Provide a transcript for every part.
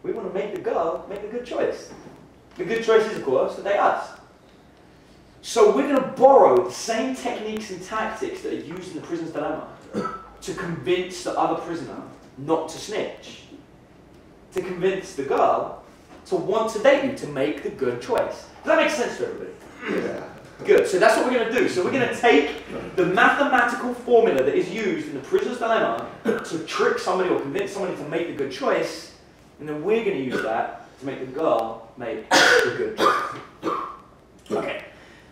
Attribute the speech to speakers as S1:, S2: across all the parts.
S1: We want to make the girl make the good choice. The good choice is, of course, to date us. So we're going to borrow the same techniques and tactics that are used in the prisoner's dilemma to convince the other prisoner not to snitch. To convince the girl to want to date you, to make the good choice. Does that make sense to everybody?
S2: Yeah.
S1: Good. So that's what we're going to do. So we're going to take the mathematical formula that is used in the prisoner's dilemma to trick somebody or convince somebody to make the good choice, and then we're going to use that to make the girl make the good choice. Okay.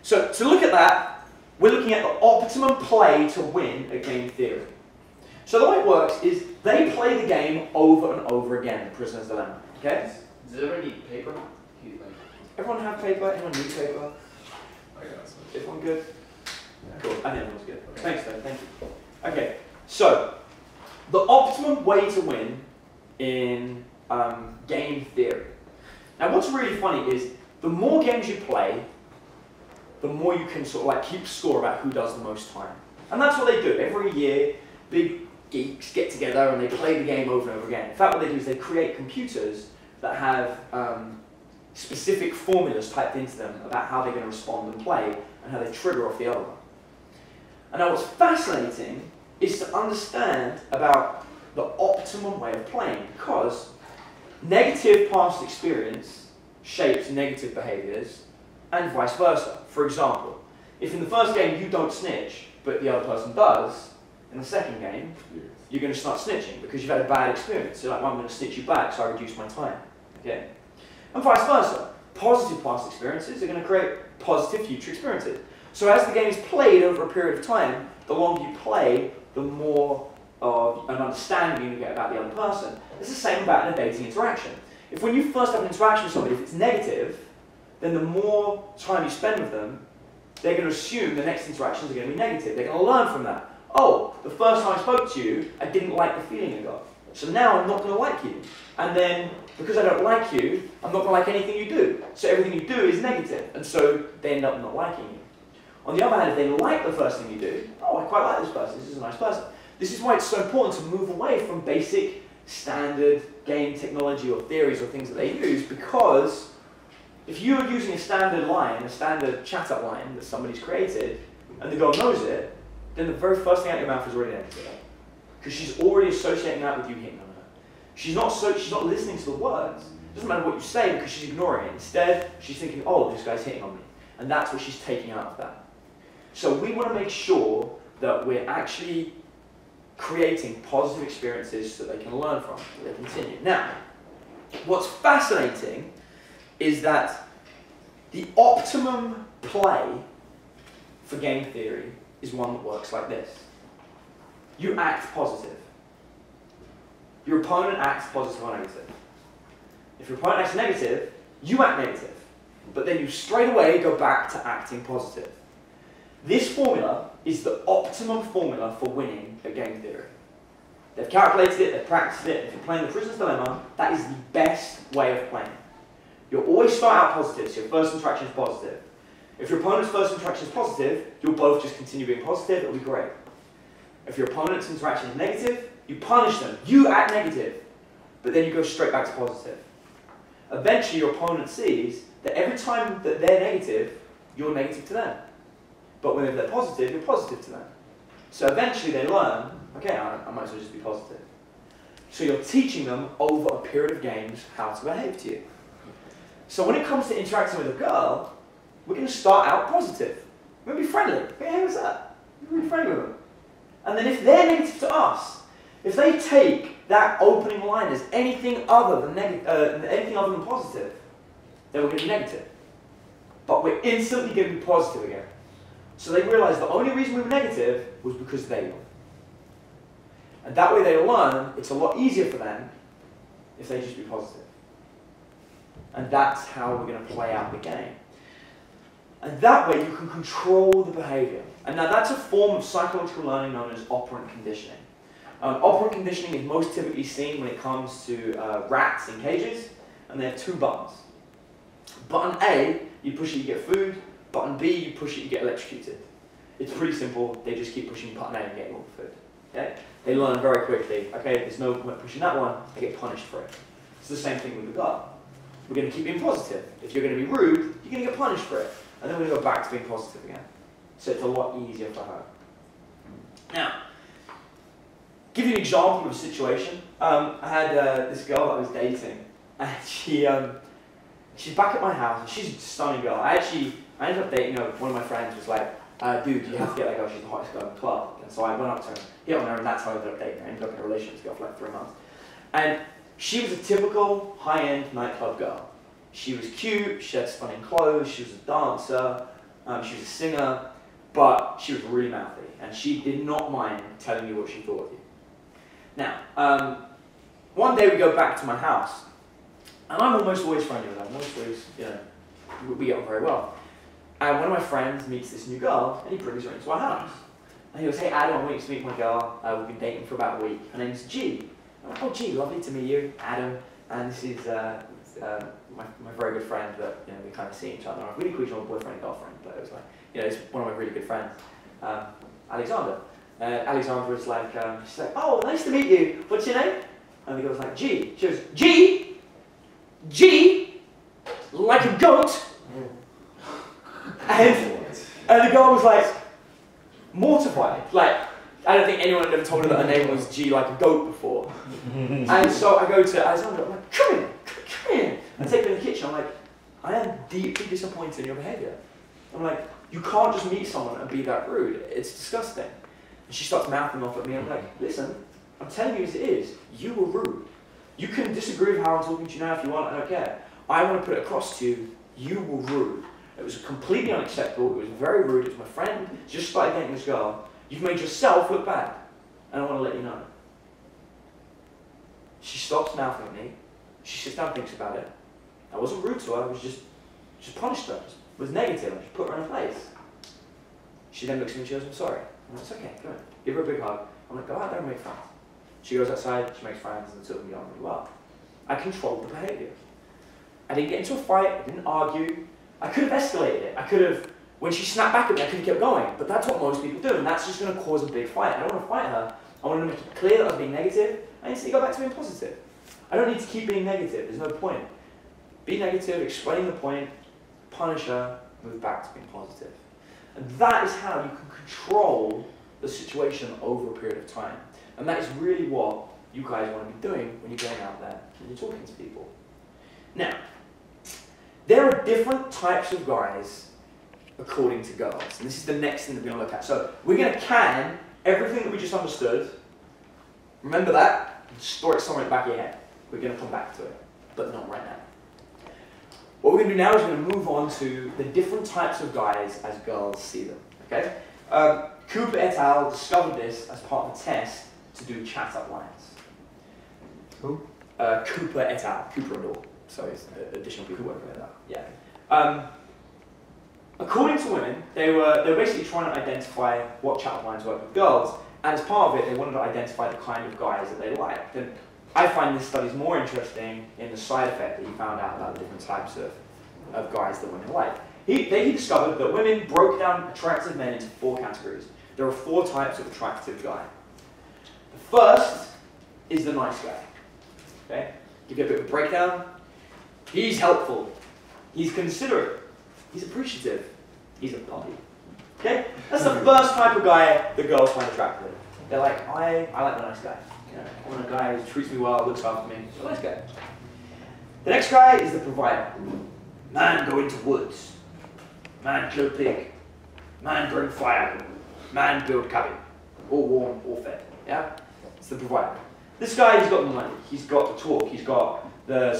S1: So to look at that, we're looking at the optimum play to win a game theory. So the way it works is they play the game over and over again, the prisoner's dilemma. Okay?
S3: Does everyone need paper?
S1: Everyone have paper? Anyone need paper?
S2: I got some.
S1: Everyone good? Cool. I think everyone's good. Okay. Thanks, though. Thank you. Okay. So the optimum way to win in game theory. Now, what's really funny is the more games you play, the more you can sort of like keep score about who does the most time. And that's what they do. Every year, big geeks get together and they play the game over and over again. In fact, what they do is they create computers that have specific formulas typed into them about how they're going to respond and play and how they trigger off the other one. And now what's fascinating is to understand about the optimum way of playing, because negative past experience shapes negative behaviors and vice versa. For example, if in the first game you don't snitch, but the other person does, in the second game, you're going to start snitching because you've had a bad experience. So like, well, I'm going to snitch you back, so I reduce my time. Okay? And vice versa. Positive past experiences are going to create positive future experiences. So as the game is played over a period of time, the longer you play, the more of an understanding you get about the other person. It's the same about in a dating interaction. If when you first have an interaction with somebody, if it's negative, then the more time you spend with them, they're going to assume the next interactions are going to be negative. They're going to learn from that. Oh, the first time I spoke to you, I didn't like the feeling I got. So now I'm not going to like you. And then, because I don't like you, I'm not going to like anything you do. So everything you do is negative. And so they end up not liking you. On the other hand, if they like the first thing you do, oh, I quite like this person, this is a nice person. This is why it's so important to move away from basic, standard game technology or theories or things that they use, because if you're using a standard line, a standard chat-up line that somebody's created, and the girl knows it, then the very first thing out of your mouth is already negative. Because she's already associating that with you hitting on her. She's not listening to the words. It doesn't matter what you say because she's ignoring it. Instead, she's thinking, oh, this guy's hitting on me. And that's what she's taking out of that. So we want to make sure that we're actually creating positive experiences that they can learn from, that they continue. Now, what's fascinating is that the optimum play for game theory is one that works like this. You act positive. Your opponent acts positive or negative. If your opponent acts negative, you act negative. But then you straight away go back to acting positive. This formula is the optimum formula for winning a game theory. They've calculated it, they've practiced it. If you're playing the prisoner's dilemma, that is the best way of playing. You'll always start out positive, so your first interaction is positive. If your opponent's first interaction is positive, you'll both just continue being positive, it'll be great. If your opponent's interaction is negative, you punish them, you act negative, but then you go straight back to positive. Eventually your opponent sees that every time that they're negative, you're negative to them. But whenever they're positive, you're positive to them. So eventually they learn, okay, I might as well just be positive. So you're teaching them over a period of games how to behave to you. So when it comes to interacting with a girl, we're going to start out positive. We're going to be friendly. Hey, what's up? We're going to be friendly with them. And then if they're negative to us, if they take that opening line as anything other than positive, then we're going to be negative. But we're instantly going to be positive again. So they realize the only reason we were negative was because they were. And that way they learn it's a lot easier for them if they just be positive. And that's how we're going to play out the game. And that way you can control the behavior. And now that's a form of psychological learning known as operant conditioning. Operant conditioning is most typically seen when it comes to rats in cages, and they have two buttons. Button A, you push it, you get food. Button B, you push it, you get electrocuted. It's pretty simple. They just keep pushing button A and getting all the food. Okay? They learn very quickly. Okay, there's no point pushing that one. They get punished for it. It's the same thing with the girl. We're going to keep being positive. If you're going to be rude, you're going to get punished for it. And then we're going to go back to being positive again. So it's a lot easier for her. Now, give you an example of a situation. I had this girl that I was dating, and she's back at my house, and she's a stunning girl. I ended up dating her. One of my friends was like, dude, you have to get that girl, she's the hottest girl in the club. And so I went up to her, hit on her, and that's how I ended up dating her. I ended up in a relationship with this girl for like 3 months. And she was a typical high-end nightclub girl. She was cute, she had stunning clothes, she was a dancer, she was a singer, but she was really mouthy, and she did not mind telling you what she thought of you. Now, one day we go back to my house, and I'm almost always friendly with her. I'm always, you know, we get on very well. And one of my friends meets this new girl, and he brings her into our house. And he goes, hey Adam, I want you to meet my girl. We've been dating for about a week. Her name's G. I'm like, oh G, lovely to meet you, Adam. And this is my very good friend that, you know, we kind of see each other. I really call each other boyfriend and girlfriend, but it was like, you know, it's one of my really good friends, Alexander. Alexandra was like, she's like, oh, nice to meet you. What's your name? And the girl was like, G. She goes, G, like a goat. And the girl was like, mortified. Like, I don't think anyone had ever told her that her name was G like a goat before. And so I go to Alexandra, I'm like, come here. I take her in the kitchen, I'm like, I am deeply disappointed in your behaviour. I'm like, you can't just meet someone and be that rude. It's disgusting. And she starts mouthing off at me. I'm like, listen, I'm telling you as it is. You were rude. You can disagree with how I'm talking to you now if you want. I don't care. I want to put it across to you. You were rude. It was completely unacceptable. It was very rude. It was my friend. Just started dating this girl. You've made yourself look bad. And I want to let you know. She stops mouthing at me. She sits down and thinks about it. I wasn't rude to her. I was just punished her. It was negative. I just put her in her place. She then looks at me and she goes, I'm sorry. I'm like, it's okay, go on. Give her a big hug. I'm like, go out there and make friends. She goes outside, she makes friends, and the two of them get on really well. I controlled the behaviour. I didn't get into a fight, I didn't argue. I could have escalated it. I could have, when she snapped back at me, I could have kept going. But that's what most people do, and that's just going to cause a big fight. I don't want to fight her. I want to make it clear that I was being negative. I need to go back to being positive. I don't need to keep being negative. There's no point. Be negative, explain the point, punish her, move back to being positive. And that is how you can control the situation over a period of time. And that is really what you guys want to be doing when you're going out there and you're talking to people. Now, there are different types of guys according to girls. And this is the next thing that we're going to look at. So we're going to can everything that we just understood. Remember that, and store it somewhere in the back of your head. We're going to come back to it, but not right now. What we're going to do now is we're going to move on to the different types of guys as girls see them. Okay? Cooper et al. Discovered this as part of a test to do chat-up lines.
S2: Who?
S1: Cooper et al. Cooper and all. So it's additional people working with that. Yeah. According to women, they were basically trying to identify what chat-up lines work with girls, and as part of it, they wanted to identify the kind of guys that they liked. And I find this study more interesting in the side effect that he found out about the different types of guys that women like. He discovered that women broke down attractive men into 4 categories. There are 4 types of attractive guy. The first is the nice guy. Okay? Give you a bit of a breakdown. He's helpful. He's considerate. He's appreciative. He's a puppy. Okay? That's the first type of guy that girls find attractive. They're like, I like the nice guy. You know, I want a guy who treats me well, looks after me. He's a nice guy. The next guy is the provider. Man, go into woods. Man, kill pig. Man, burn fire. Man, build cabin. All warm, all fed. Yeah? It's the provider. This guy, he's got the money. He's got the talk. He's got the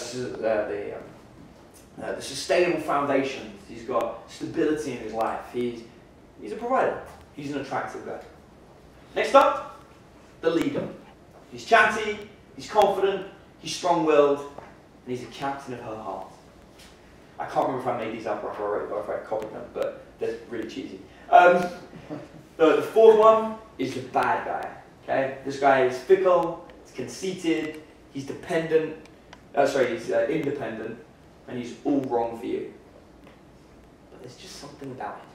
S1: sustainable foundations. He's got stability in his life. He's a provider. He's an attractive guy. Next up, the leader. He's chatty, he's confident, he's strong-willed, and he's a captain of her heart. I can't remember if I made these up or if I copied them, but they're really cheesy. The fourth one is the bad guy. Okay, this guy is fickle, he's conceited, he's dependent. He's independent, and he's all wrong for you. But there's just something about him.